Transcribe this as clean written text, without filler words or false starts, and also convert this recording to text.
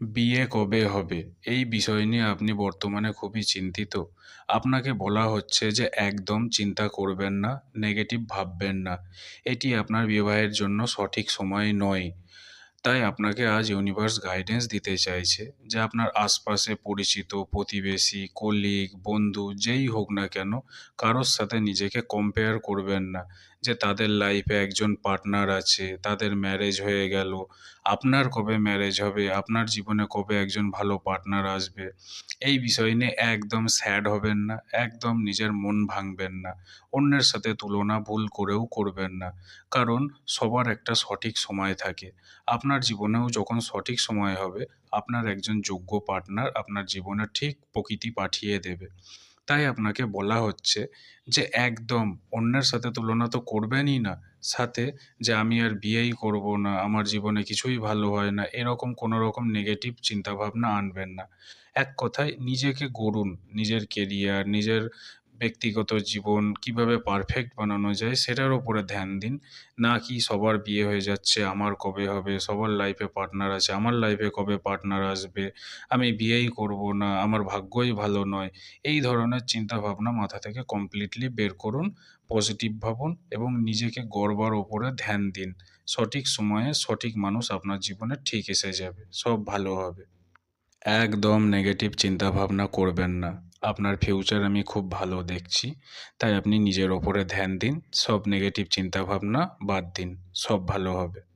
বিয়ে কবে হবে? এই বিষয় নিয়ে আপনি বর্তমানে খুবই চিন্তিত। আপনাকে বলা হচ্ছে যে একদম চিন্তা করবেন না, নেগেটিভ ভাববেন না। এটি আপনার বিবাহের জন্য সঠিক সময় নয়। তাই আপনাকে আজ ইউনিভার্স গাইডেন্স দিতে চাইছে যে আপনার আশপাশে পরিচিত, প্রতিবেশী, কলিগ, বন্ধু যেই হোক না কেন, কারোর সাথে নিজেকে কম্পেয়ার করবেন না। যে তাদের লাইফে একজন পার্টনার আছে, তাদের ম্যারেজ হয়ে গেল, আপনার কবে ম্যারেজ হবে, আপনার জীবনে কবে একজন ভালো পার্টনার আসবে। এই বিষয় নিয়ে একদম স্যাড হবেন না, একদম নিজের মন ভাঙবেন না। অন্যের সাথে তুলনা ভুল করেও করবেন না। কারণ সবার একটা সঠিক সময় থাকে। আপনার জীবনেও যখন সঠিক সময় হবে, আপনার একজন যোগ্য পার্টনার আপনার জীবনে ঠিক প্রকৃতি পাঠিয়ে দেবে। তাই আপনাকে বলা হচ্ছে যে একদম অন্যের সাথে তুলনা তো করবেনই না। সাথে যে আমি আর বিয়েই করব না, আমার জীবনে কিছুই ভালো হয় না, এরকম কোনো রকম নেগেটিভ চিন্তাভাবনা আনবেন না। এক কথায় নিজেকে গড়ুন, নিজের কেরিয়ার, নিজের ব্যক্তিগত জীবন কিভাবে পারফেক্ট বানানো যায় সেটার উপরে ধ্যান দিন। না কি সবার বিয়ে হয়ে যাচ্ছে, আমার কবে হবে? সবার লাইফে পার্টনার আছে, আমার লাইফে কবে পার্টনার আসবে? আমি বিয়েই করব না, আমার ভাগ্যই ভালো নয়। এই ধরনের চিন্তাভাবনা মাথা থেকে কমপ্লিটলি বের করুন। পজিটিভ ভাবুন এবং নিজেকে গড়বার ওপরে ধ্যান দিন। সঠিক সময়ে সঠিক মানুষ আপনার জীবনে ঠিক এসে যাবে। সব ভালো হবে। একদম নেগেটিভ চিন্তাভাবনা করবেন না। আপনার ফিউচার আমি খুব ভালো দেখছি। তাই আপনি নিজের ওপরে ধ্যান দিন। সব নেগেটিভ চিন্তাভাবনা বাদ দিন। সব ভালো হবে।